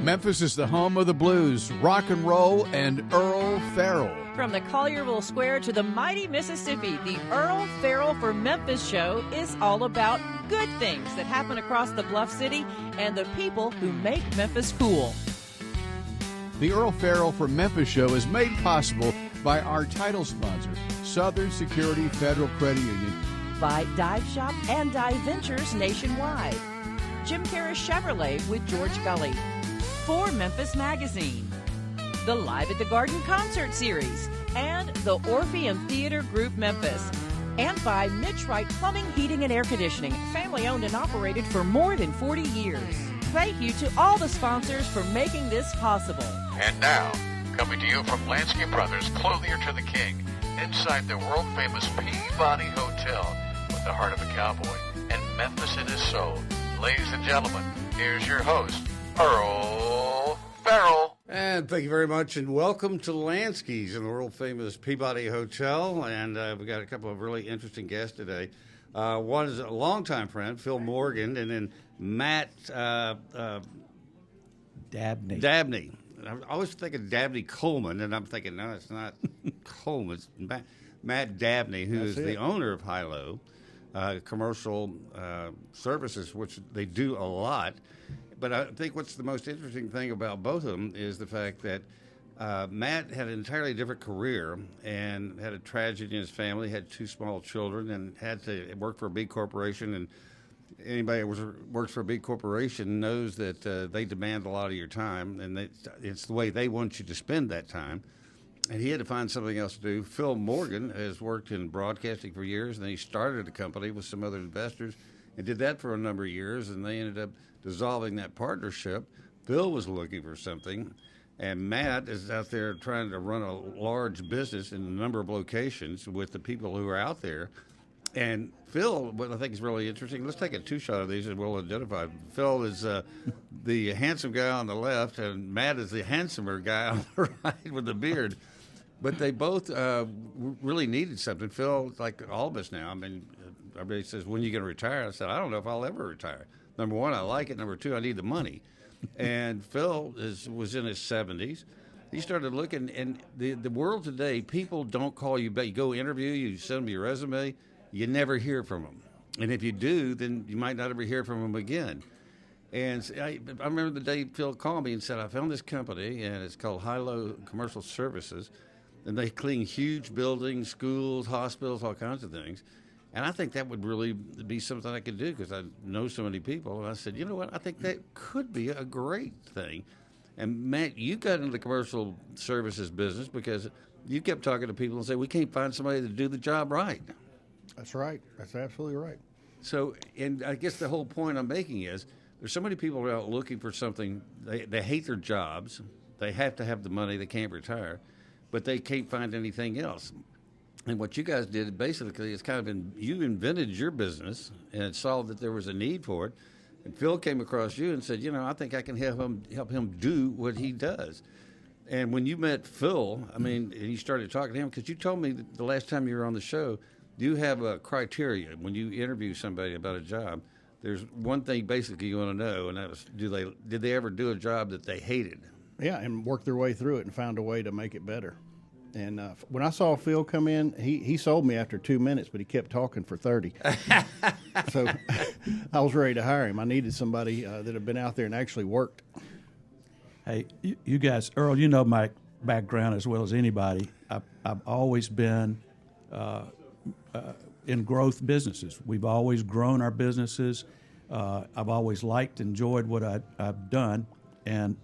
Memphis is the home of the blues, rock and roll, and Earle Farrell. From the Collierville Square to the mighty Mississippi, the Earle Farrell for Memphis show is all about good things that happen across the Bluff City and the people who make Memphis cool. The Earle Farrell for Memphis show is made possible by our title sponsor, Southern Security Federal Credit Union. By Dive Shop and Dive Ventures nationwide. Jim Harris Chevrolet with George Gully. For Memphis Magazine. The Live at the Garden Concert Series. And the Orpheum Theater Group Memphis. And by Mitch Wright Plumbing, Heating, and Air Conditioning. Family owned and operated for more than 40 years. Thank you to all the sponsors for making this possible. And now, coming to you from Lansky Brothers, Clothier to the King, inside the world-famous Peabody Hotel, with the heart of a cowboy and Memphis in his soul. Ladies and gentlemen, here's your host, Earle Farrell. And thank you very much, and welcome to Lansky's in the world-famous Peabody Hotel. And we got a couple of really interesting guests today. One is a longtime friend, Phil Morgan, and then Matt Dabney. I always think of Dabney Coleman, and I'm thinking, no, it's not Coleman. It's Matt Dabney, who is the owner of HiLo. Commercial services, which they do a lot. But I think what's the most interesting thing about both of them is the fact that Matt had an entirely different career and had a tragedy in his family, had two small children, and had to work for a big corporation. And anybody who works for a big corporation knows that they demand a lot of your time, and it's the way they want you to spend that time. And he had to find something else to do. Phil Morgan has worked in broadcasting for years, and then he started a company with some other investors and did that for a number of years, and they ended up dissolving that partnership. Phil was looking for something, and Matt is out there trying to run a large business in a number of locations with the people who are out there. And Phil, what I think is really interesting, let's take a two-shot of these and we'll identify. Phil is the handsome guy on the left, and Matt is the handsomer guy on the right with the beard. But they both really needed something. Phil, like all of us now, I mean, everybody says, when are you going to retire? I said, I don't know if I'll ever retire. Number one, I like it. Number two, I need the money. And Phil was in his 70s. He started looking, and the world today, people don't call you back. You go interview, you send them your resume, you never hear from them. And if you do, then you might not ever hear from them again. And I remember the day Phil called me and said, I found this company, and it's called HiLo Commercial Services. And they clean huge buildings, schools, hospitals, all kinds of things. And I think that would really be something I could do because I know so many people. And I said, you know what, I think that could be a great thing. And, Matt, you got into the commercial services business because you kept talking to people and say, we can't find somebody to do the job right. That's right. That's absolutely right. So, and I guess the whole point I'm making is there's so many people who are out looking for something. They hate their jobs. They have to have the money. They can't retire. But they can't find anything else. And what you guys did basically is you invented your business and saw that there was a need for it. And Phil came across you and said, you know, I think I can help him do what he does. And when you met Phil, I mean, and you started talking to him, because you told me that the last time you were on the show, you have a criteria when you interview somebody about a job. There's one thing basically you want to know, and that was, did they ever do a job that they hated? Yeah, and worked their way through it and found a way to make it better. And when I saw Phil come in, he sold me after 2 minutes, but he kept talking for 30. So I was ready to hire him. I needed somebody that had been out there and actually worked. Hey, you guys, Earle, you know my background as well as anybody. I've always been in growth businesses. We've always grown our businesses. I've always liked, enjoyed what I've done. And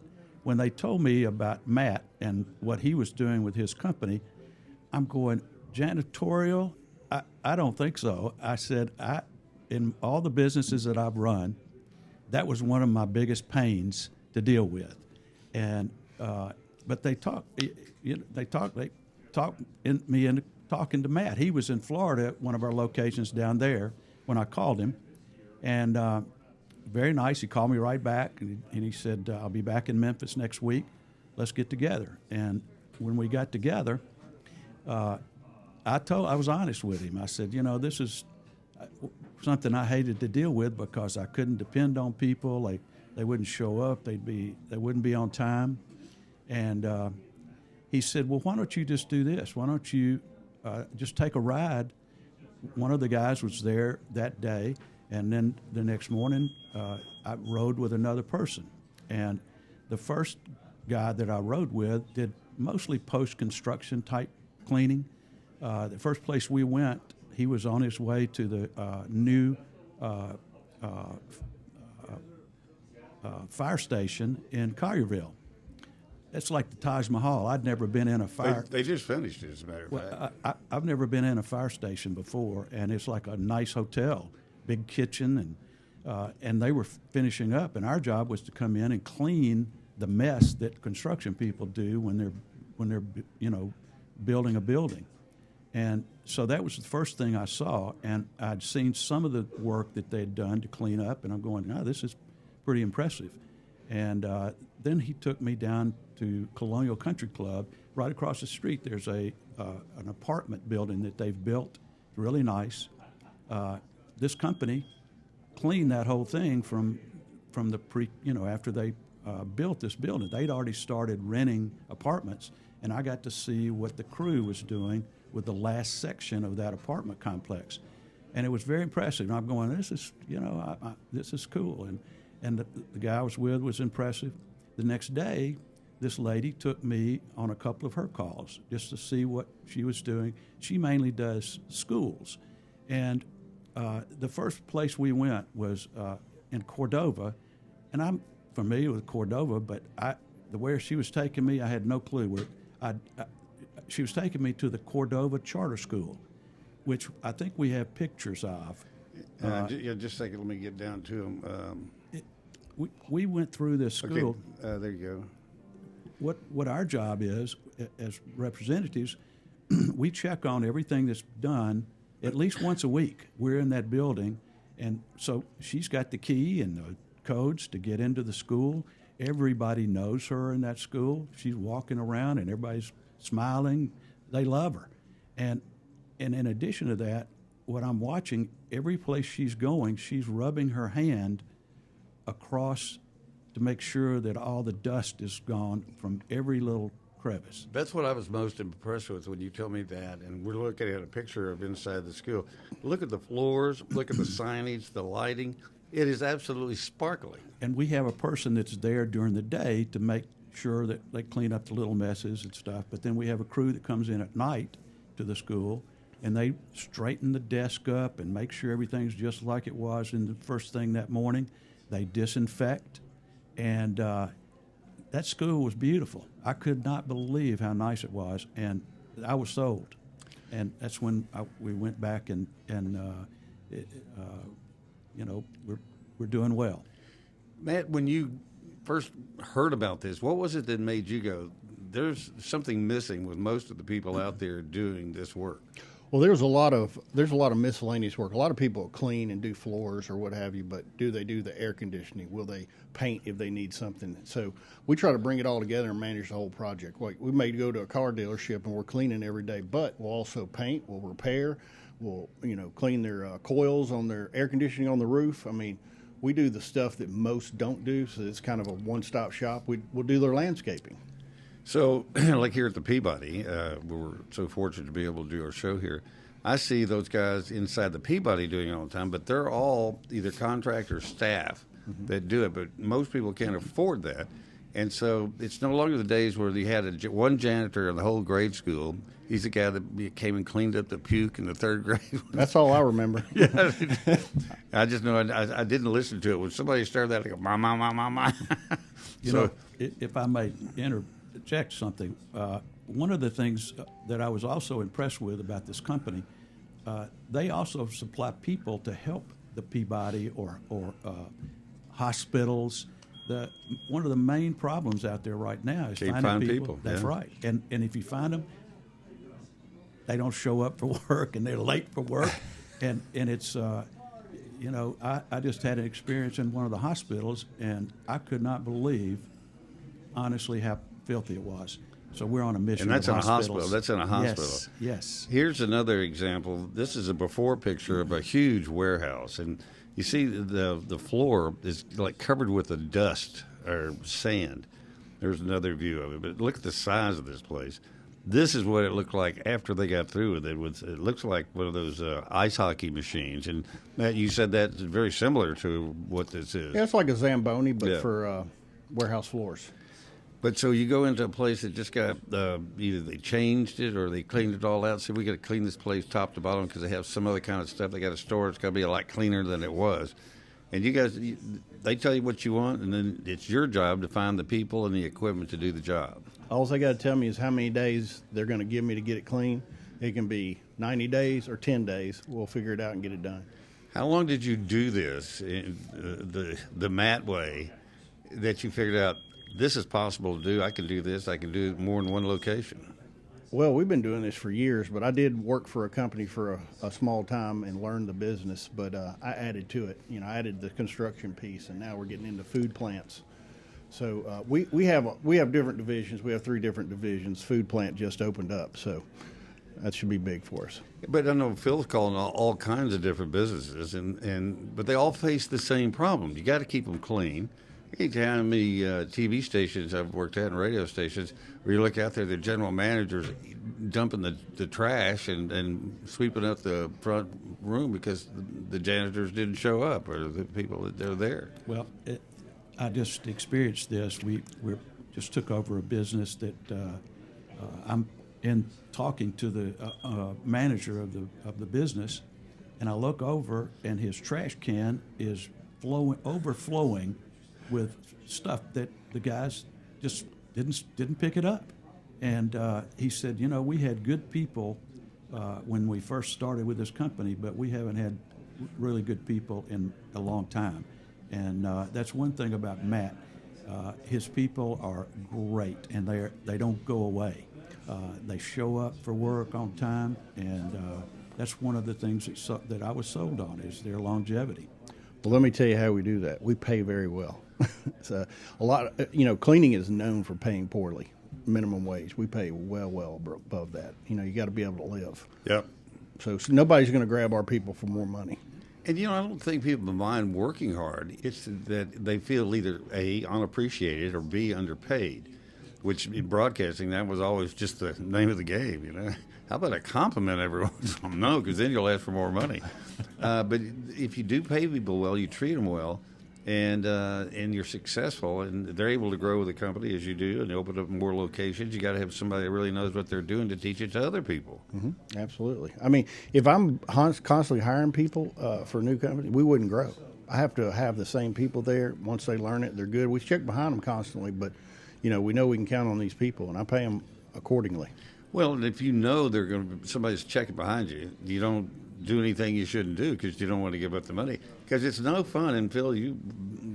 when they told me about Matt and what he was doing with his company, I'm going, janitorial? I don't think so. I said, in all the businesses that I've run, that was one of my biggest pains to deal with. And but they talked me into talking to Matt. He was in Florida at one of our locations down there when I called him, and very nice. He called me right back, and he said, I'll be back in Memphis next week. Let's get together. And when we got together, I was honest with him. I said, you know, this is something I hated to deal with because I couldn't depend on people. They wouldn't show up. They wouldn't be on time. And he said, well, why don't you just do this? Why don't you just take a ride? One of the guys was there that day, and then the next morning I rode with another person. And the first guy that I rode with did mostly post-construction type cleaning. The first place we went, he was on his way to the new fire station in Collierville. It's like the Taj Mahal. I'd never been in a fire. They just finished it, as a matter of fact. I've never been in a fire station before, and it's like a nice hotel, big kitchen, and they were finishing up, and our job was to come in and clean the mess that construction people do when they're building a building. And so that was the first thing I saw, and I'd seen some of the work that they'd done to clean up, and I'm going, no, this is pretty impressive. And then he took me down to Colonial Country Club. Right across the street, there's an apartment building that they've built, really nice. This company cleaned that whole thing from the after they built this building. They'd already started renting apartments, and I got to see what the crew was doing with the last section of that apartment complex, and it was very impressive. And I'm going, this is this is cool, and the guy I was with was impressive. The next day, this lady took me on a couple of her calls just to see what she was doing. She mainly does schools, and the first place we went was in Cordova, and I'm familiar with Cordova, but the way she was taking me, I had no clue where. She was taking me to the Cordova Charter School, which I think we have pictures of. Just a second, let me get down to them. We went through this school. Okay, there you go. What our job is as representatives, we check on everything that's done at least once a week. We're in that building, and so she's got the key and the codes to get into the school. Everybody knows her in that school. She's walking around, and everybody's smiling. They love her. And in addition to that, what I'm watching, every place she's going, she's rubbing her hand across to make sure that all the dust is gone from every little crevice. That's what I was most impressed with when you told me that. And we're looking at a picture of inside the school. Look at the floors, look at the signage, the lighting. It is absolutely sparkling. And we have a person that's there during the day to make sure that they clean up the little messes and stuff. But then we have a crew that comes in at night to the school, and they straighten the desk up and make sure everything's just like it was in the first thing that morning. They disinfect, and that school was beautiful. I could not believe how nice it was, and I was sold. And that's when we went back and we're doing well. Matt, when you first heard about this, what was it that made you go, there's something missing with most of the people out there doing this work? Well, there's a lot of miscellaneous work. A lot of people clean and do floors or what have you, but do they do the air conditioning? Will they paint if they need something? So we try to bring it all together and manage the whole project. Like we may go to a car dealership and we're cleaning every day, but we'll also paint, we'll repair, we'll clean their coils on their air conditioning on the roof. I mean, we do the stuff that most don't do, so it's kind of a one-stop shop. We'll do their landscaping. So, like here at the Peabody, we're so fortunate to be able to do our show here. I see those guys inside the Peabody doing it all the time, but they're all either contractor staff that do it, but most people can't afford that. And so it's no longer the days where you had one janitor in the whole grade school. He's the guy that came and cleaned up the puke in the third grade. That's all I remember. Yeah, I just know I didn't listen to it. When somebody started that, I go, my. If I may interject something, one of the things that I was also impressed with about this company, they also supply people to help the Peabody or hospitals. One of the main problems out there right now is finding people. That's right. And if you find them, they don't show up for work and they're late for work. and it's, I just had an experience in one of the hospitals, and I could not believe, honestly, how filthy it was. So we're on a mission. And that's in a hospitals. hospital. That's in a hospital. Yes. Here's another example. This is a before picture of a huge warehouse, and You see, the floor is like covered with a dust or sand. There's another view of it, but look at the size of this place. This is what it looked like after they got through with it. It looks like one of those ice hockey machines. And Matt, you said that's very similar to what this is. Yeah, it's like a Zamboni, but for warehouse floors. But so you go into a place that just got either they changed it or they cleaned it all out. So we got to clean this place top to bottom because they have some other kind of stuff they got to store. It's got to be a lot cleaner than it was. And you guys, they tell you what you want, and then it's your job to find the people and the equipment to do the job. All they got to tell me is how many days they're going to give me to get it clean. It can be 90 days or 10 days. We'll figure it out and get it done. How long did you do this in the mat way that you figured out this is possible to do? I can do this. I can do it more in one location. Well, we've been doing this for years, but I did work for a company for a small time and learned the business, but I added to it. You know, I added the construction piece, and now we're getting into food plants. So we have different divisions. We have 3 different divisions. Food plant just opened up, so that should be big for us. But I know Phil's calling all kinds of different businesses, but they all face the same problem. You got to keep them clean. I can't tell you how many TV stations I've worked at and radio stations where you look out there, the general managers dumping the trash and sweeping up the front room because the janitors didn't show up or the people that they're there. Well, I just experienced this. We just took over a business that I'm in talking to the manager of the business, and I look over and his trash can is overflowing with stuff that the guys just didn't pick it up. And he said, you know, we had good people when we first started with this company, but we haven't had really good people in a long time. And that's one thing about Matt. His people are great, and they don't go away. They show up for work on time, and that's one of the things that I was sold on is their longevity. Well, let me tell you how we do that. We pay very well. So a lot, cleaning is known for paying poorly, minimum wage. We pay well above that. You know, you got to be able to live. Yep. So nobody's going to grab our people for more money. And, I don't think people mind working hard. It's that they feel either A, unappreciated, or B, underpaid, which in broadcasting, that was always just the name of the game, How about a compliment every once in a while? No, because then you'll ask for more money. But if you do pay people well, you treat them well, and you're successful, and they're able to grow with the company as you do, and they open up more locations, you got to have somebody that really knows what they're doing to teach it to other people. Mm-hmm. Absolutely. I mean, if I'm constantly hiring people for a new company, we wouldn't grow. I have to have the same people there. Once they learn it, they're good. We check behind them constantly, but we know we can count on these people, and I pay them accordingly. Well, if you know somebody's checking behind you, you don't do anything you shouldn't do because you don't want to give up the money. Because it's no fun. And Phil, you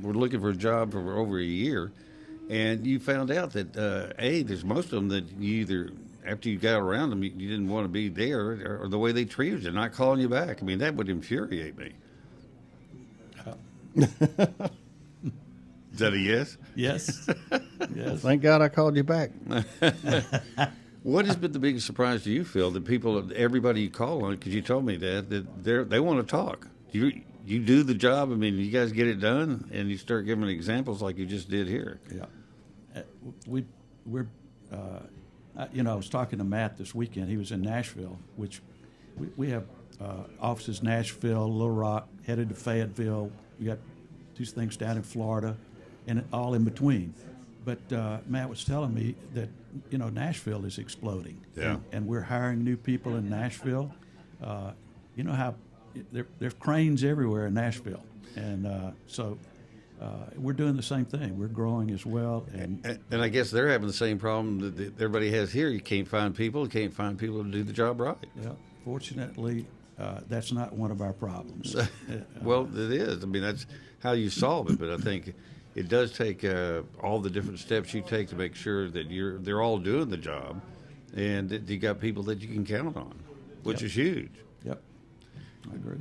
were looking for a job for over a year, and you found out that there's most of them that you either after you got around them, you didn't want to be there, or the way they treated you, not calling you back. I mean, that would infuriate me. Is that a yes? Yes. Yes. Thank God I called you back. What has been the biggest surprise to you, Phil? That everybody you call on, because you told me that they want to talk. You do the job. I mean, you guys get it done, and you start giving examples like you just did here. Yeah, I was talking to Matt this weekend. He was in Nashville, which we have offices Nashville, Little Rock, headed to Fayetteville. We got 2 things down in Florida, and all in between. But Matt was telling me that Nashville is exploding, and we're hiring new people in Nashville. You know how there's cranes everywhere in Nashville, and so we're doing the same thing. We're growing as well, and I guess they're having the same problem that everybody has here. You can't find people. You can't find people to do the job right. Yeah, fortunately, that's not one of our problems. Well, it is. I mean, that's how you solve it. But I think it does take all the different steps you take to make sure that they're all doing the job, and that you got people that you can count on, which is huge. Yep, I agree.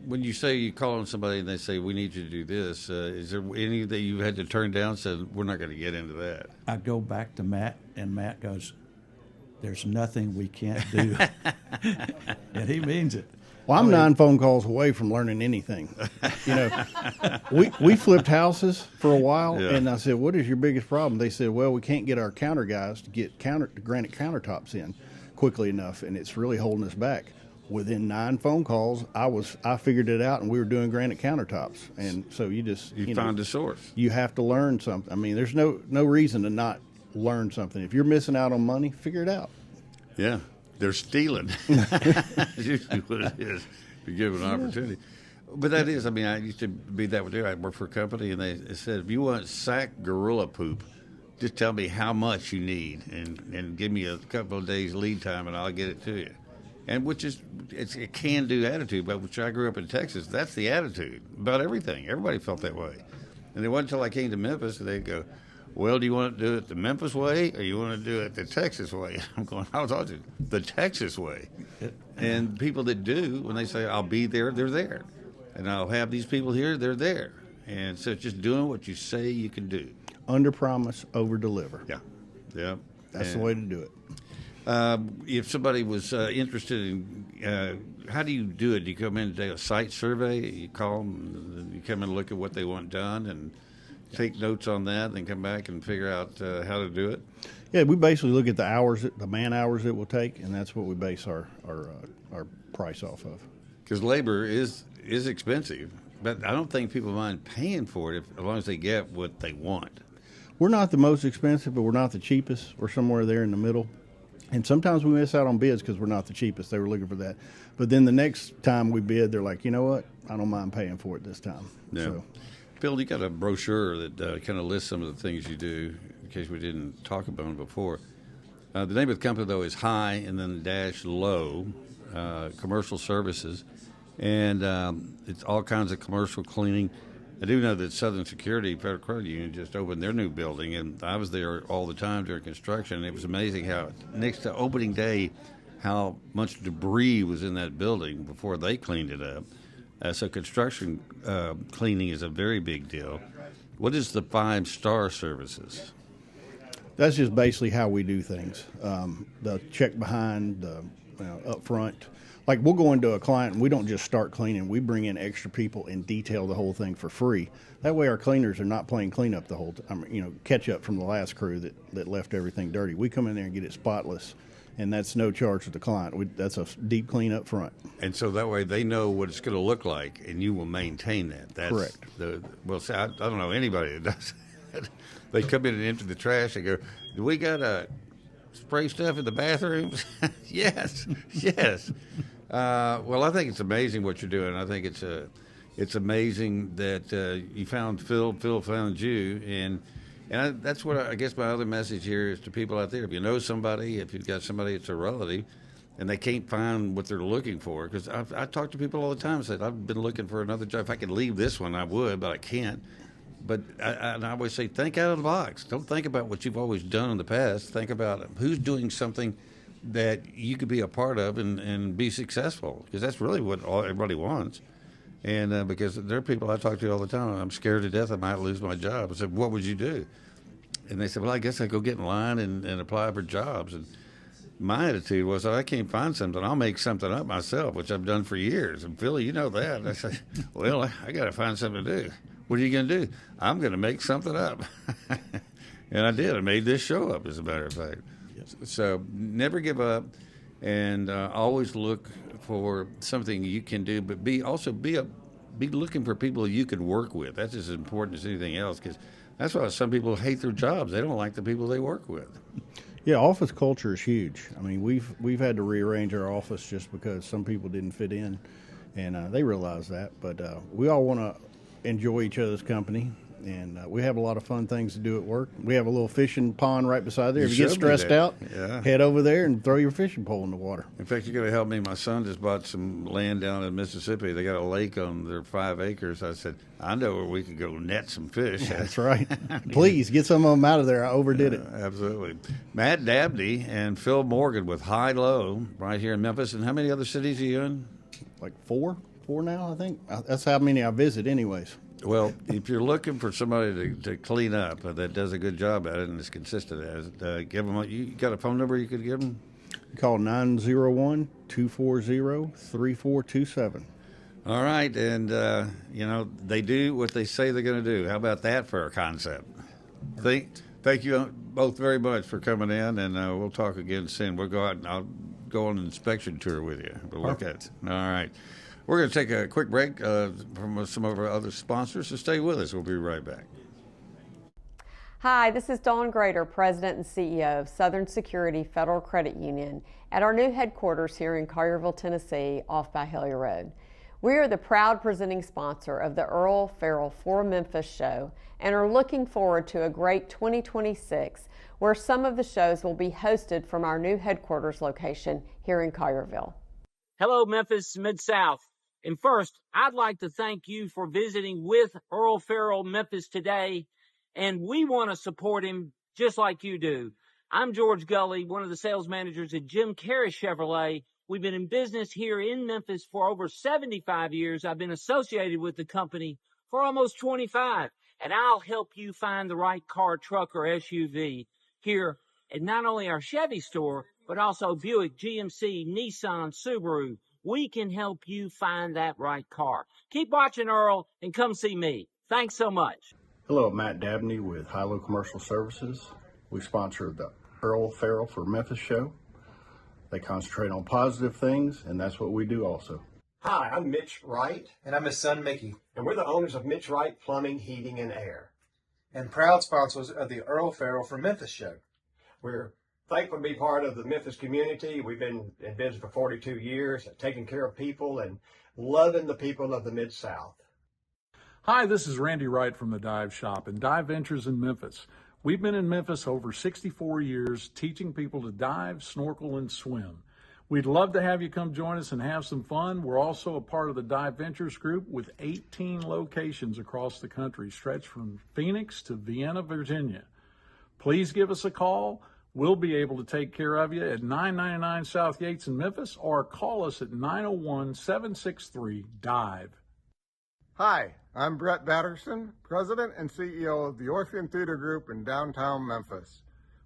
When you say you call on somebody and they say we need you to do this, is there any that you had to turn down? Said we're not going to get into that. I go back to Matt, and Matt goes, "There's nothing we can't do," and he means it. Well, I'm 9 phone calls away from learning anything. You know, we flipped houses for a while, and I said, "What is your biggest problem?" They said, "Well, we can't get our counter guys to get granite countertops in quickly enough, and it's really holding us back." Within 9 phone calls, I figured it out, and we were doing granite countertops. And so you found the source. You have to learn something. I mean, there's no reason to not learn something. If you're missing out on money, figure it out. Yeah. They're stealing. That's usually what it is. You give an opportunity. But that is, I mean, I used to be that way too. I worked for a company, and they said, if you want sack gorilla poop, just tell me how much you need and give me a couple of days lead time, and I'll get it to you. And which is, it's a can-do attitude, but which I grew up in Texas, that's the attitude about everything. Everybody felt that way. And it wasn't until I came to Memphis, and they'd go, well, do you want to do it the Memphis way or you want to do it the Texas way? I'm going, I was always the Texas way. And people that do, when they say, I'll be there, they're there. And I'll have these people here, they're there. And so it's just doing what you say you can do. Under promise, over deliver. Yeah. Yeah. That's the way to do it. If somebody was interested in, how do you do it? Do you come in and do a site survey? You call them, you come in and look at what they want done and take notes on that, and then come back and figure out how to do it? Yeah, we basically look at the hours, the man hours it will take, and that's what we base our price off of. Because labor is expensive, but I don't think people mind paying for it as long as they get what they want. We're not the most expensive, but we're not the cheapest. We're somewhere there in the middle. And sometimes we miss out on bids because we're not the cheapest. They were looking for that. But then the next time we bid, they're like, you know what? I don't mind paying for it this time. Yeah. So. Bill, you got a brochure that kind of lists some of the things you do, in case we didn't talk about them before. The name of the company, though, is Hi and then -Lo, commercial services. And it's all kinds of commercial cleaning. I do know that Southern Security Federal Credit Union just opened their new building, and I was there all the time during construction. And it was amazing how, next to opening day, how much debris was in that building before they cleaned it up. So construction cleaning is a very big deal. What is the 5-star services? That's just basically how we do things. The check behind, the up front. Like we'll go into a client and we don't just start cleaning. We bring in extra people and detail the whole thing for free. That way our cleaners are not playing cleanup the whole time, catch up from the last crew that left everything dirty. We come in there and get it spotless. And that's no charge to the client. That's a deep clean up front. And so that way they know what it's going to look like, and you will maintain that. That's correct. See, I don't know anybody that does that. They come in and empty the trash and go, do we got to spray stuff in the bathrooms? Yes. Well, I think it's amazing what you're doing. I think it's amazing that you found Phil found you, and that's what I guess my other message here is to people out there. If you know somebody, if you've got somebody that's a relative, and they can't find what they're looking for, because I talk to people all the time and said, I've been looking for another job. If I could leave this one, I would, but I can't. But I always say, think out of the box. Don't think about what you've always done in the past. Think about who's doing something that you could be a part of and be successful, because that's really what everybody wants. And because there are people I talk to all the time, I'm scared to death I might lose my job. I said, what would you do? And they said, well, I guess I'd go get in line and apply for jobs. And my attitude was, I can't find something, I'll make something up myself, which I've done for years. And Philly, you know that. And I said, well, I got to find something to do. What are you going to do? I'm going to make something up. And I did. I made this show up, as a matter of fact. Yes. So never give up, and always look for something you can do, but be looking for people you can work with. That's as important as anything else, because that's why some people hate their jobs. They don't like the people they work with. Yeah, office culture is huge. I mean, we've had to rearrange our office just because some people didn't fit in, and they realize that. But we all want to enjoy each other's company, and we have a lot of fun things to do at work. We have a little fishing pond right beside there. If you get stressed out, head over there and throw your fishing pole in the water. In fact, you're going to help me. My son just bought some land down in Mississippi. They got a lake on their 5 acres. I said, I know where we could go net some fish. That's right. Please, get some of them out of there. I overdid it. Absolutely. Matt Dabney and Phil Morgan with HiLo right here in Memphis. And how many other cities are you in? Like four now, I think. That's how many I visit anyways. Well, if you're looking for somebody to clean up that does a good job at it and is consistent at it, give them. You got a phone number you could give them? Call 901-240-3427. All right, and, they do what they say they're going to do. How about that for a concept? Thank you both very much for coming in, and we'll talk again soon. We'll go out and I'll go on an inspection tour with you. We'll look at it. All right. We're going to take a quick break from some of our other sponsors, so stay with us. We'll be right back. Hi, this is Dawn Grader, President and CEO of Southern Security Federal Credit Union at our new headquarters here in Collierville, Tennessee, off by Hillier Road. We are the proud presenting sponsor of the Earle Farrell For Memphis show and are looking forward to a great 2026 where some of the shows will be hosted from our new headquarters location here in Collierville. Hello, Memphis Mid-South. And first, I'd like to thank you for visiting with Earle Farrell Memphis today, and we want to support him just like you do. I'm George Gully, one of the sales managers at Jim Carey Chevrolet. We've been in business here in Memphis for over 75 years. I've been associated with the company for almost 25, and I'll help you find the right car, truck, or SUV here at not only our Chevy store, but also Buick, GMC, Nissan, Subaru. We can help you find that right car. Keep watching, Earl, and come see me. Thanks so much. Hello, Matt Dabney with HiLo Commercial Services. We sponsor the Earle Farrell For Memphis show. They concentrate on positive things, and that's what we do also. Hi, I'm Mitch Wright. And I'm his son, Mickey. And we're the owners of Mitch Wright Plumbing, Heating, and Air. And proud sponsors of the Earle Farrell For Memphis show. We're thankful to be part of the Memphis community. We've been in business for 42 years, taking care of people and loving the people of the Mid-South. Hi, this is Randy Wright from the Dive Shop and Dive Ventures in Memphis. We've been in Memphis over 64 years teaching people to dive, snorkel, and swim. We'd love to have you come join us and have some fun. We're also a part of the Dive Ventures group with 18 locations across the country, stretched from Phoenix to Vienna, Virginia. Please give us a call. We'll be able to take care of you at 999 South Yates in Memphis, or call us at 901-763-DIVE. Hi, I'm Brett Batterson, President and CEO of the Orpheum Theater Group in downtown Memphis.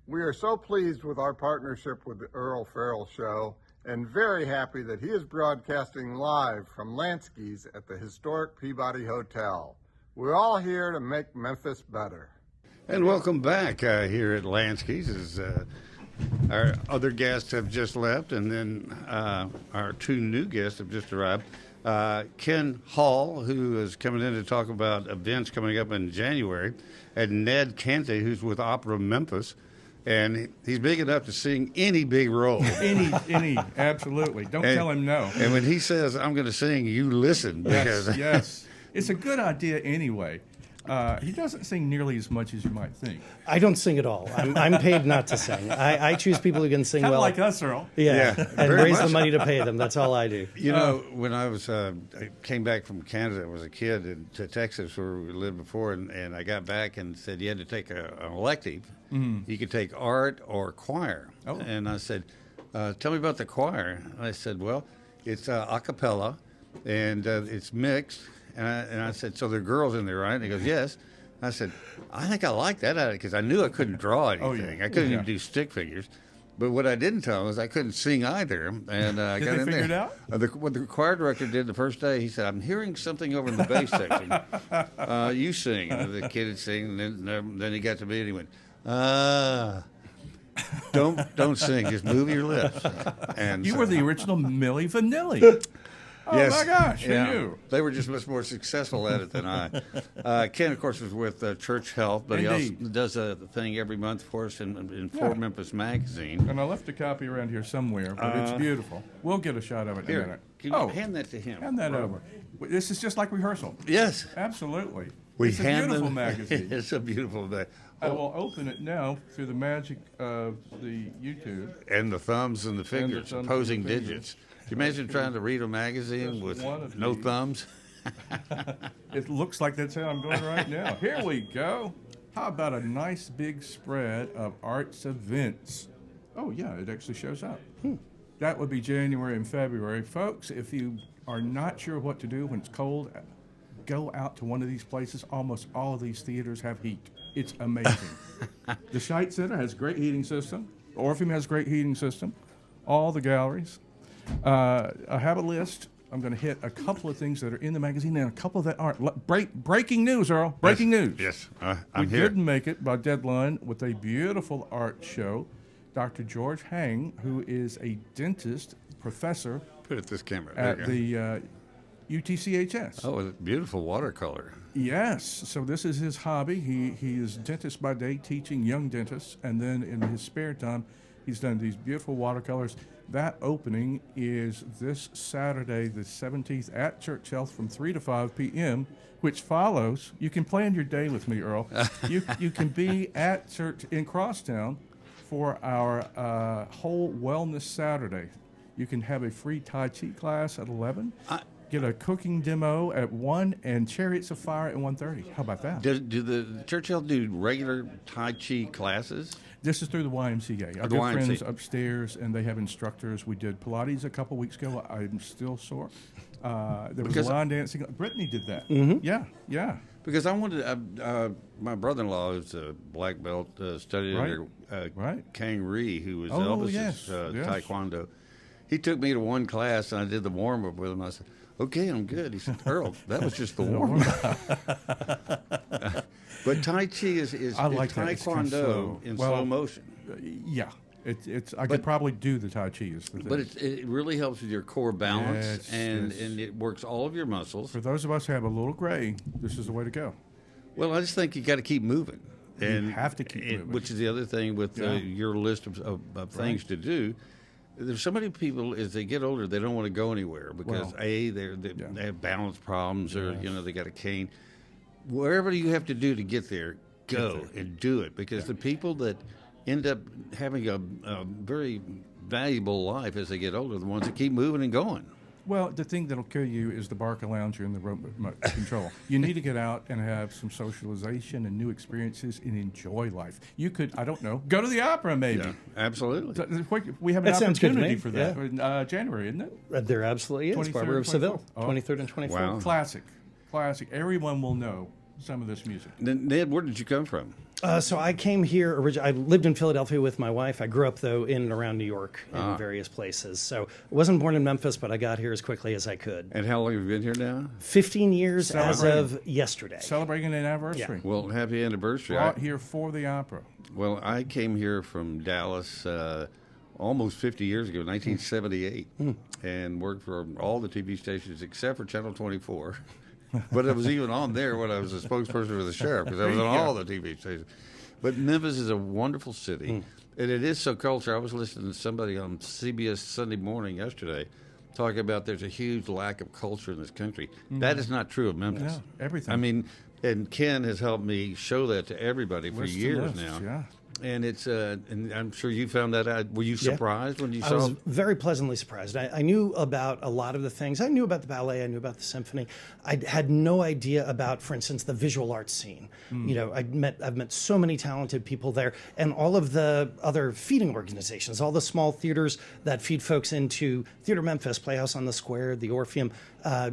We are so pleased with our partnership with the Earle Farrell Show and very happy that he is broadcasting live from Lansky's at the historic Peabody Hotel. We're all here to make Memphis better. And welcome back here at Lansky's. As our other guests have just left, and then our two new guests have just arrived. Ken Hall, who is coming in to talk about events coming up in January, and Ned Canty, who's with Opera Memphis. And he's big enough to sing any big role. any, absolutely. Don't tell him no. And when he says, I'm going to sing, you listen. Because yes. It's a good idea anyway. He doesn't sing nearly as much as you might think. I don't sing at all. I'm paid not to sing. I choose people who can sing kind well. Kind of like us, Earl. Yeah, and raise the money to pay them. That's all I do. You know, when I came back from Canada, I was a kid to Texas where we lived before, and I got back and said you had to take an elective. Mm-hmm. You could take art or choir. Oh. And I said, tell me about the choir. I said, well, it's a cappella, and it's mixed. And I said, so there are girls in there, right? And he goes, yes. I said, I think I like that because I knew I couldn't draw anything. Oh, yeah. I couldn't even do stick figures. But what I didn't tell him is I couldn't sing either. And I got in there. Did they figure it out? What the choir director did the first day, he said, I'm hearing something over in the bass section. You sing. And the kid would sing. And then he got to me and he went, don't sing. Just move your lips. And you were the original Milli Vanilli. Oh, yes. My gosh, yeah. Who knew? They were just much more successful at it than I. Ken, of course, was with Church Health, but Indeed. he also does a thing every month for us in For Memphis Magazine. And I left a copy around here somewhere, but it's beautiful. We'll get a shot of it in a minute. Can you hand that to him? Hand that over. This is just like rehearsal. Yes. Absolutely. It's a beautiful magazine. It's a beautiful day. I will open it now through the magic of the YouTube. And the thumbs and the fingers, opposing digits. Can you imagine trying to read a magazine with no thumbs? It looks like that's how I'm doing right now. Here we go. How about a nice big spread of arts events? Oh, yeah, it actually shows up. That would be January and February. Folks, if you are not sure what to do when it's cold, go out to one of these places. Almost all of these theaters have heat. It's amazing. The Scheit Center has a great heating system. Orpheum has a great heating system. all the galleries. I have a list. I'm going to hit a couple of things that are in the magazine and a couple that aren't. Breaking news, Earl. Breaking news. Yes, I'm here. We didn't make it by deadline with a beautiful art show. Dr. George Hang, who is a dentist professor. Put it this camera. At the UTCHS. Oh, a beautiful watercolor. Yes. So this is his hobby. He is dentist by day, teaching young dentists, and then in his spare time, he's done these beautiful watercolors. That opening is this Saturday, the 17th, at Church Health from 3 to 5 p.m., which follows. You can plan your day with me, Earl. You can be at church in Crosstown for our whole Wellness Saturday. You can have a free Tai Chi class at 11. Get a cooking demo at 1 and Chariots of Fire at 1:30. How about that? Do the Church Health do regular Tai Chi classes? This is through the YMCA. Our good friends upstairs, and they have instructors. We did Pilates a couple weeks ago. I'm still sore. There was line dancing. Brittany did that. Mm-hmm. Yeah. Because I wanted my brother-in-law is a black belt, studied under Kang Ree, who was Elvis's taekwondo. He took me to one class, and I did the warm-up with him. I said, okay, I'm good. He said, Earl, that was just the warm-up. But Tai Chi is like taekwondo in slow motion. Yeah. I could probably do the Tai Chi. But it really helps with your core balance, and it works all of your muscles. For those of us who have a little gray, this is the way to go. Well, I just think you got to keep moving. And you have to keep moving. Which is the other thing with your list of things to do. There's so many people, as they get older, they don't want to go anywhere because, they have balance problems or, they got a cane. Wherever you have to do to get there, go and do it, because the people that end up having a very valuable life as they get older are the ones that keep moving and going. Well, the thing that'll kill you is the Barca lounger and the remote control. You need to get out and have some socialization and new experiences and enjoy life. You could, I don't know, go to the opera maybe. Yeah, absolutely. We have an opportunity for that in January, isn't it? There absolutely is. Barber of Seville, 23rd and 24th. Wow. Classic. Everyone will know some of this music. Ned, where did you come from? So I came here originally. I lived in Philadelphia with my wife. I grew up, though, in and around New York in various places. So I wasn't born in Memphis, but I got here as quickly as I could. And how long have you been here now? 15 years as of yesterday. Celebrating an anniversary. Yeah. Well, happy anniversary. Brought here for the opera. Well, I came here from Dallas almost 50 years ago, 1978, and worked for all the TV stations except for Channel 24. But I was even on there when I was a spokesperson for the sheriff, because I was on all the TV stations. But Memphis is a wonderful city, and it is so cultural. I was listening to somebody on CBS Sunday Morning yesterday talking about there's a huge lack of culture in this country. That is not true of Memphis. No, everything. I mean, and Ken has helped me show that to everybody for years now. Yeah. And it's and I'm sure you found that out. Were you surprised when you saw it? I was very pleasantly surprised. I knew about a lot of the things. I knew about the ballet. I knew about the symphony. I had no idea about, for instance, the visual arts scene. I've met so many talented people there, and all of the other feeding organizations, all the small theaters that feed folks into Theater Memphis, Playhouse on the Square, the Orpheum.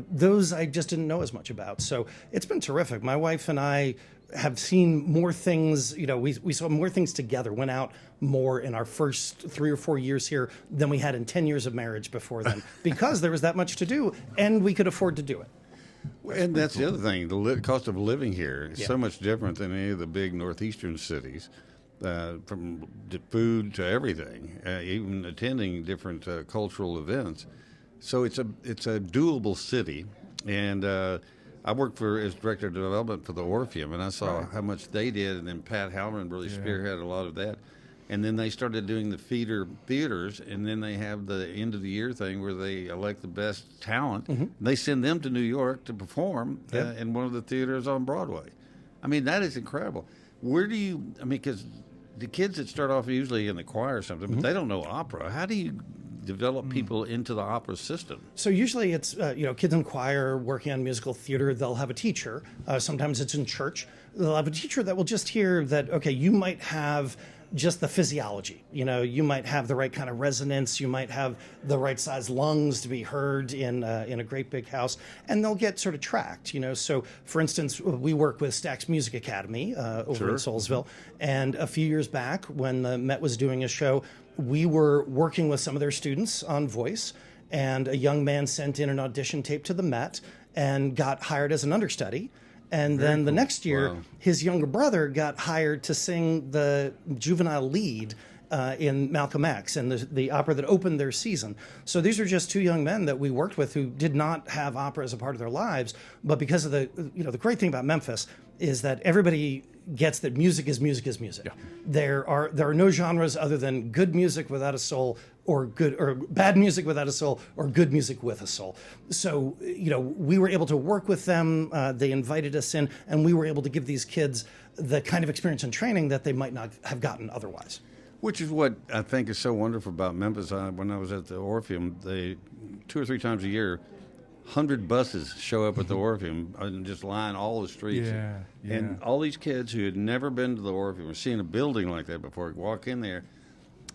Those I just didn't know as much about. So it's been terrific. My wife and I have seen more things, we saw more things together, went out more in our first 3 or 4 years here than we had in 10 years of marriage before then, because there was that much to do and we could afford to do it. And that's the other thing. The cost of living here is so much different than any of the big northeastern cities, from food to everything, even attending different cultural events. So it's a doable city, and I worked as director of development for the Orpheum, and I saw how much they did, and then Pat Halloran really spearheaded a lot of that. And then they started doing the feeder theaters, and then they have the end of the year thing where they elect the best talent. And they send them to New York to perform in one of the theaters on Broadway. I mean, that is incredible. Because the kids that start off usually in the choir or something, but they don't know opera. How do you develop people into the opera system? So usually it's, kids in choir working on musical theater, they'll have a teacher. Sometimes it's in church. They'll have a teacher that will just hear that, okay, you might have just the physiology. You might have the right kind of resonance. You might have the right size lungs to be heard in a great big house, and they'll get sort of tracked. So for instance, we work with Stax Music Academy over in Soulsville, and a few years back when the Met was doing a show, we were working with some of their students on voice, and a young man sent in an audition tape to the Met and got hired as an understudy. And then the next year, his younger brother got hired to sing the juvenile lead in Malcolm X and the opera that opened their season. So these are just two young men that we worked with who did not have opera as a part of their lives, but because of the great thing about Memphis is that everybody gets that music is music is music. Yeah. There are no genres other than good music without a soul, or bad music without a soul, or good music with a soul. So we were able to work with them. They invited us in, and we were able to give these kids the kind of experience and training that they might not have gotten otherwise. Which is what I think is so wonderful about Memphis. When I was at the Orpheum, 2 or 3 times a year, 100 buses show up at the Orpheum and just line all the streets. And all these kids who had never been to the Orpheum or seen a building like that before walk in there.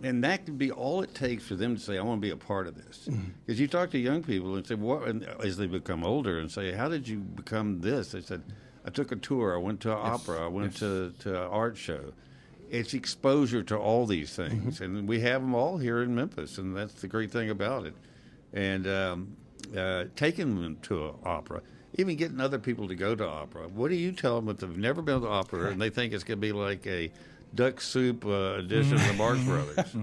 And that could be all it takes for them to say, I want to be a part of this. Because you talk to young people and say, and as they become older, and say, how did you become this? They said, I took a tour, I went to an opera, I went to an art show. It's exposure to all these things. And we have them all here in Memphis, and that's the great thing about it. And taking them to an opera, even getting other people to go to opera. What do you tell them if they've never been to opera and they think it's going to be like a duck soup edition of the Marx Brothers?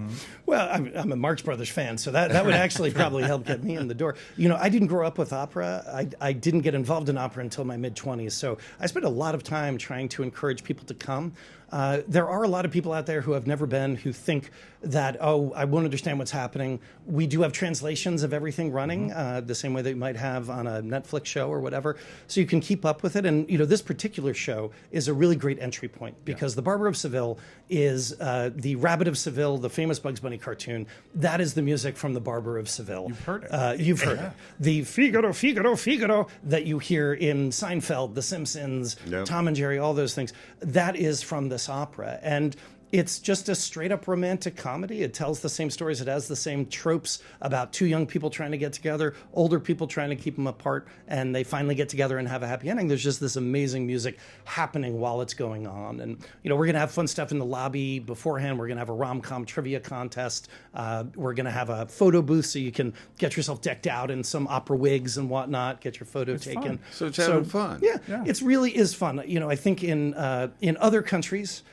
Well, I'm a Marx Brothers fan, so that would actually probably help get me in the door. I didn't grow up with opera. I didn't get involved in opera until my mid-20s, so I spent a lot of time trying to encourage people to come. There are a lot of people out there who have never been, who think that, I won't understand what's happening. We do have translations of everything running, the same way that you might have on a Netflix show or whatever, so you can keep up with it. And, this particular show is a really great entry point because The Barber of Seville is the Rabbit of Seville, the famous Bugs Bunny cartoon. That is the music from The Barber of Seville. You've heard it. You've heard it. The Figaro, Figaro, Figaro that you hear in Seinfeld, The Simpsons, Tom and Jerry, all those things, that is from this opera. And it's just a straight up romantic comedy. It tells the same stories. It has the same tropes about two young people trying to get together, older people trying to keep them apart, and they finally get together and have a happy ending. There's just this amazing music happening while it's going on. And, we're going to have fun stuff in the lobby beforehand. We're going to have a rom-com trivia contest. We're going to have a photo booth so you can get yourself decked out in some opera wigs and whatnot, get your photo taken. Fun. So it's having fun. Yeah, it really is fun. I think in other countries,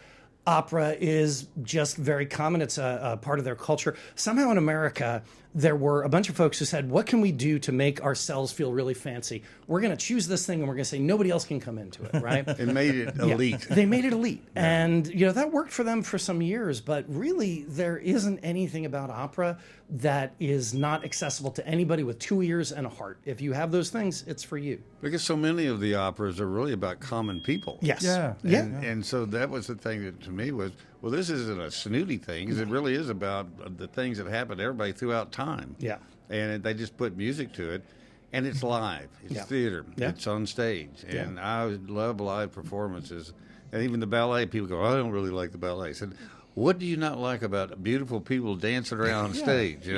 opera is just very common. It's a part of their culture. Somehow in America, there were a bunch of folks who said, what can we do to make ourselves feel really fancy? We're going to choose this thing and we're going to say nobody else can come into it, right? And made it elite. They made it elite. Yeah. And, that worked for them for some years. But really, there isn't anything about opera that is not accessible to anybody with 2 ears and a heart. If you have those things, it's for you. Because so many of the operas are really about common people. Yes. And so that was the thing that to me was, well, this isn't a snooty thing, because it really is about the things that happen to everybody throughout time. Yeah. And they just put music to it, and it's live. It's theater. Yeah. It's on stage. And I love live performances. And even the ballet, people go, I don't really like the ballet. I said, what do you not like about beautiful people dancing around on stage?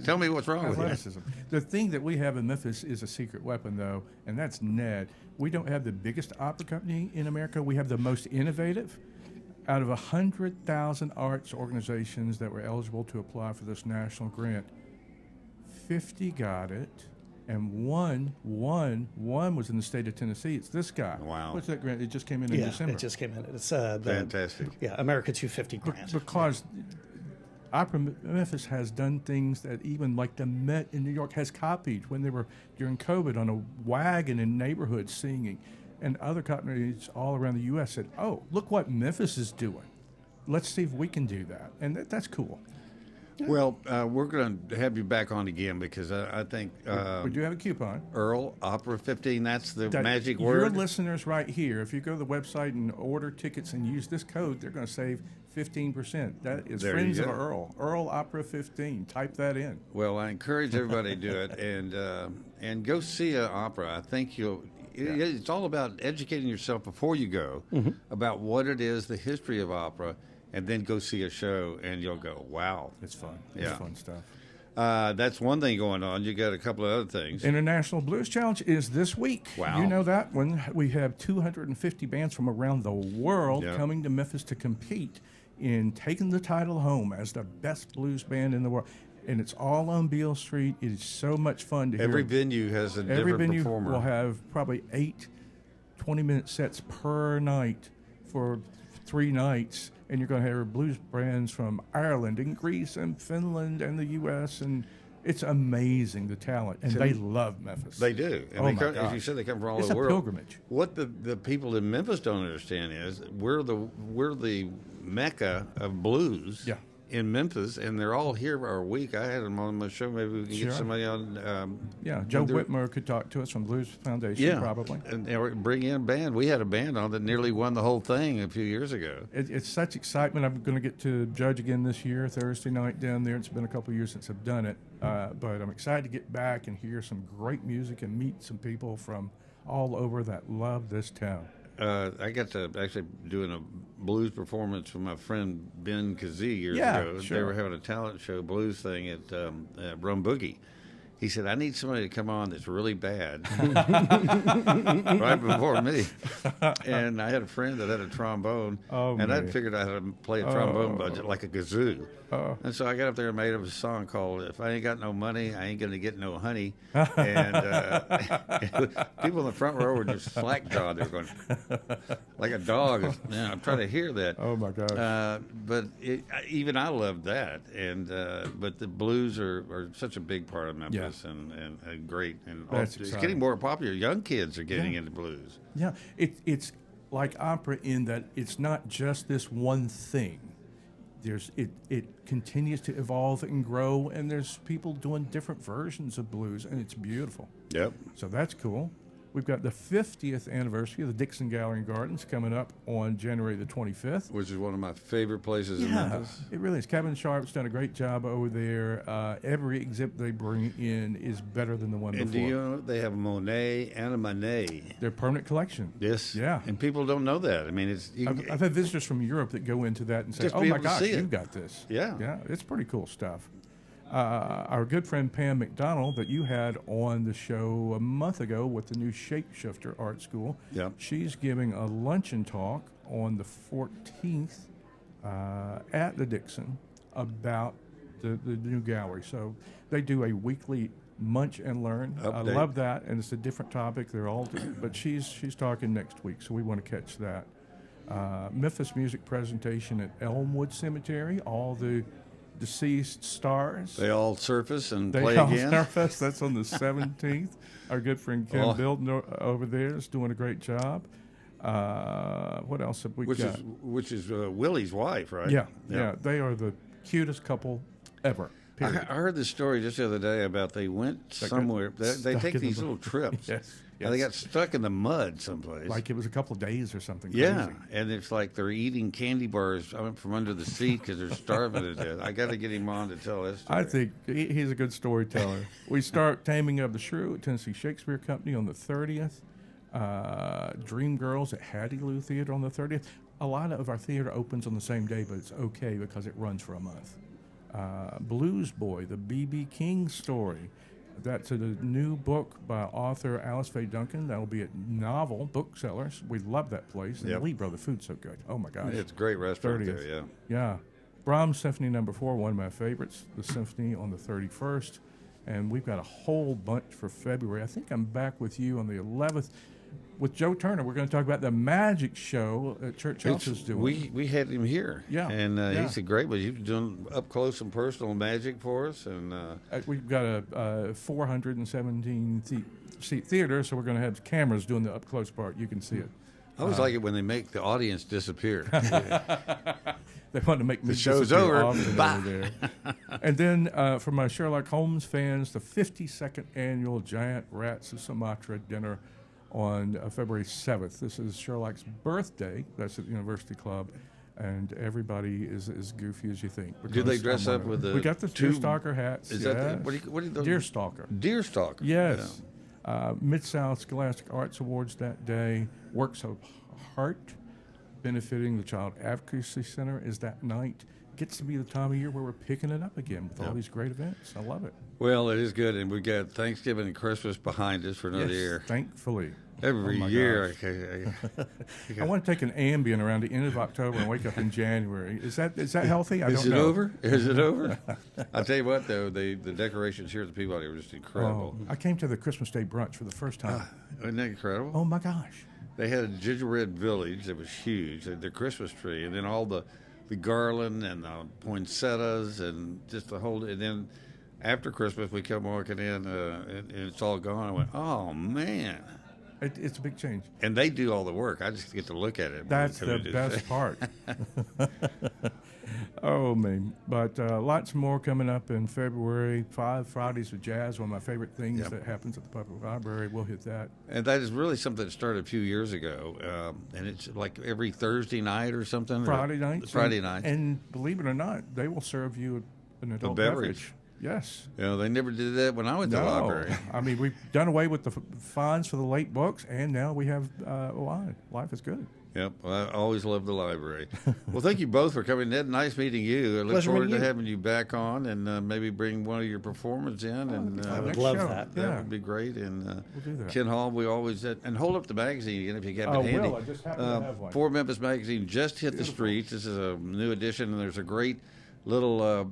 Tell me what's wrong with you. The thing that we have in Memphis is a secret weapon, though, and that's Ned. We don't have the biggest opera company in America. We have the most innovative. Out of 100,000 arts organizations that were eligible to apply for this national grant, 50 got it, and one was in the state of Tennessee. It's this guy. Wow. What's that grant? It just came in December. It just came in. It's fantastic. America 250 grant. Because Opera Memphis has done things that even like the Met in New York has copied when they were during COVID on a wagon in neighborhoods singing. And other companies all around the U.S. said, oh, look what Memphis is doing. Let's see if we can do that. And that's cool. Well, we're going to have you back on again because I think... we do have a coupon. Earle, Opera 15, that's the magic word. Your listeners right here, if you go to the website and order tickets and use this code, they're going to save 15%. That is Friends of Earle. Earle Opera 15. Type that in. Well, I encourage everybody to do it and go see an opera. I think you'll... It's all about educating yourself before you go about what it is, the history of opera, and then go see a show, and you'll go, wow. It's fun. Yeah. It's fun stuff. That's one thing going on. You got a couple of other things. International Blues Challenge is this week. Wow. You know that one. We have 250 bands from around the world Yep. coming to Memphis to compete in taking the title home as the best blues band in the world. And it's all on Beale Street. It is so much fun to hear. Every venue has a Every different venue performer. will have probably 8 20-minute sets per night for 3 nights. And you're going to have blues bands from Ireland and Greece and Finland and the U.S. And it's amazing, the talent. And they love Memphis. They do. And Oh they my come, gosh. as you said, they come from all It's over the a world. pilgrimage. What the people in Memphis don't understand is we're the mecca of blues. Yeah. In Memphis, and they're all here for a week. I had them on my show. Maybe we can Sure. get somebody on. Joe Whitmer could talk to us from Blues Foundation, probably. And bring in a band. We had a band on that nearly won the whole thing a few years ago. It's such excitement. I'm going to get to judge again this year, Thursday night down there. It's been a couple of years since I've done it, but I'm excited to get back and hear some great music and meet some people from all over that love this town. I got to actually doing a blues performance with my friend Ben Kazee years Yeah, ago. sure. They were having a talent show blues thing at Rum Boogie. He said, I need somebody to come on that's really bad right before me. And I had a friend that had a trombone, and I'd figured out how to play a trombone budget like a kazoo. And so I got up there and made up a song called If I Ain't Got No Money, I Ain't Gonna Get No Honey. And people in the front row were just slack-jawed. They were going like a dog. Man, I'm trying to hear that. Oh, my gosh. But even I loved that. And but the blues are such a big part of Memphis and great. And That's it's exciting. getting more popular. Young kids are getting into blues. Yeah, it's like opera in that it's not just this one thing. It continues to evolve and grow, and there's people doing different versions of blues, and it's beautiful. Yep. So that's cool. We've got the 50th anniversary of the Dixon Gallery and Gardens coming up on January the 25th. Which is one of my favorite places in Memphis. It really is. Kevin Sharp's done a great job over there. Every exhibit they bring in is better than the one And before. do you know they have Monet and a Manet? Their permanent collection. Yes. Yeah. And people don't know that. I mean, it's I've had visitors from Europe that go into that and say, Just "Oh be my able to gosh, see it. you've got this." Yeah. Yeah, it's pretty cool stuff. Our good friend Pam McDonald that you had on the show a month ago with the new Shapeshifter Art School. Yep. She's giving a luncheon talk on the 14th at the Dixon about the new gallery. So they do a weekly munch and learn. Update. I love that, and it's a different topic. They're all, but she's talking next week, so we want to catch that. Memphis music presentation at Elmwood Cemetery. All the deceased stars. They all surface and They play all again. surface. That's on the 17th. Our good friend Ken Bilden over there is doing a great job. What else have we got? Which is Willie's wife, right? Yeah. They are the cutest couple ever. I Period. heard this story just the other day about they went somewhere. They stuck take in the these mud. little trips. Yes, And they yes. got stuck in the mud someplace. Like it was a couple of days or something. Yeah, crazy. and it's like they're eating candy bars from under the seat because they're starving to death. I got to get him on to tell this story. I think he's a good storyteller. We start Taming of the Shrew at Tennessee Shakespeare Company on the 30th. Dream Girls at HiLo Theater on the 30th. A lot of our theater opens on the same day, but it's okay because it runs for a month. Blues Boy, the B.B. King story. That's a new book by author Alice Faye Duncan. That will be at Novel Booksellers. We love that place. And Yep. Lee Brother Food's so good. Oh, my gosh. It's a great restaurant 30th. there, yeah. Yeah. Brahms Symphony No. 4, one of my favorites. The Symphony on the 31st. And we've got a whole bunch for February. I think I'm back with you on the 11th. With Joe Turner, we're going to talk about the magic show that Church House is doing. We had him here. Yeah. And yeah. he's a great one. He was doing up close and personal magic for us. And We've got a 417-seat theater, so we're going to have cameras doing the up-close part. You can see it. I always like it when they make the audience disappear. They want to make me The show's disappear over. often Bye. over there. And then for my Sherlock Holmes fans, the 52nd annual Giant Rats of Sumatra dinner on February 7th. This is Sherlock's birthday. That's at the University Club. And everybody is as goofy as you think. Do they because dress I'm up one with of them. the We got the two- deerstalker hats. Is yes. that what are those? Deerstalker. Deerstalker. Yes. Mid-South Scholastic Arts Awards that day. Works of Heart. benefiting the Child Advocacy Center is that night. Gets to be the time of year where we're picking it up again with all these great events. I love it. Well, it is good, and we got Thanksgiving and Christmas behind us for another Yes, year. thankfully. Every year. I want to take an Ambien around the end of October and wake up in January. Is that healthy? Is it over? Is it over? I'll tell you what, though, the decorations here at the Peabody were just incredible. Oh, I came to the Christmas Day brunch for the first time. Isn't that incredible? Oh, my gosh. They had a gingerbread village that was huge, the Christmas tree, and then all the garland and the poinsettias and just the whole. And then after Christmas, we come walking in, and it's all gone. I went, oh, man. It's a big change. And they do all the work. I just get to look at it. That's the best part. Oh, man. But lots more coming up in February. 5 Fridays with Jazz, one of my favorite things that happens at the public library. We'll hit that. And that is really something that started a few years ago. And it's like every Thursday night or something. Friday night. Friday night. And believe it or not, they will serve you an adult beverage. Yes. You know, they never did that when I went to the library. I mean, we've done away with the fines for the late books, and now we have wine. Life is good. Yep. Well, I always love the library. Well, thank you both for coming, Ned. Nice meeting you. I look forward to having you back on and maybe bring one of your performers in. And I would love that. That would be great. And we'll do that. Ken Hall, we always and hold up the magazine again if you got it handy. I just happen to have one. For Memphis Magazine just hit the streets. This is a new edition, and there's a great little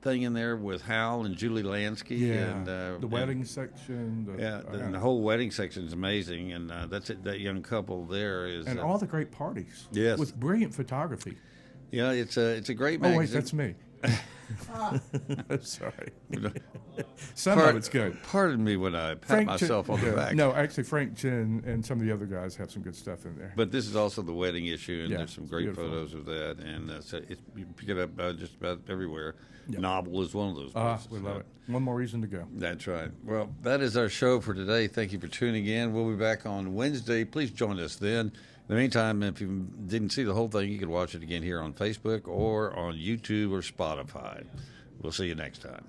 thing in there with Hal and Julie Lansky. Yeah, and, the wedding section. And the whole wedding section is amazing, and that's it. That young couple there is, and all the great parties. Yes, with brilliant photography. Yeah, it's a great magazine. Oh wait, that's me. Sorry. Some of it's good. Pardon me when I pat myself on the back. No, actually, Frank Chin and some of the other guys have some good stuff in there. But this is also the wedding issue, and there's some great photos of that. And so you pick it up just about everywhere. Yep. Novel is one of those places. We love it. One more reason to go. That's right. Well, that is our show for today. Thank you for tuning in. We'll be back on Wednesday. Please join us then. In the meantime, if you didn't see the whole thing, you can watch it again here on Facebook or on YouTube or Spotify. We'll see you next time.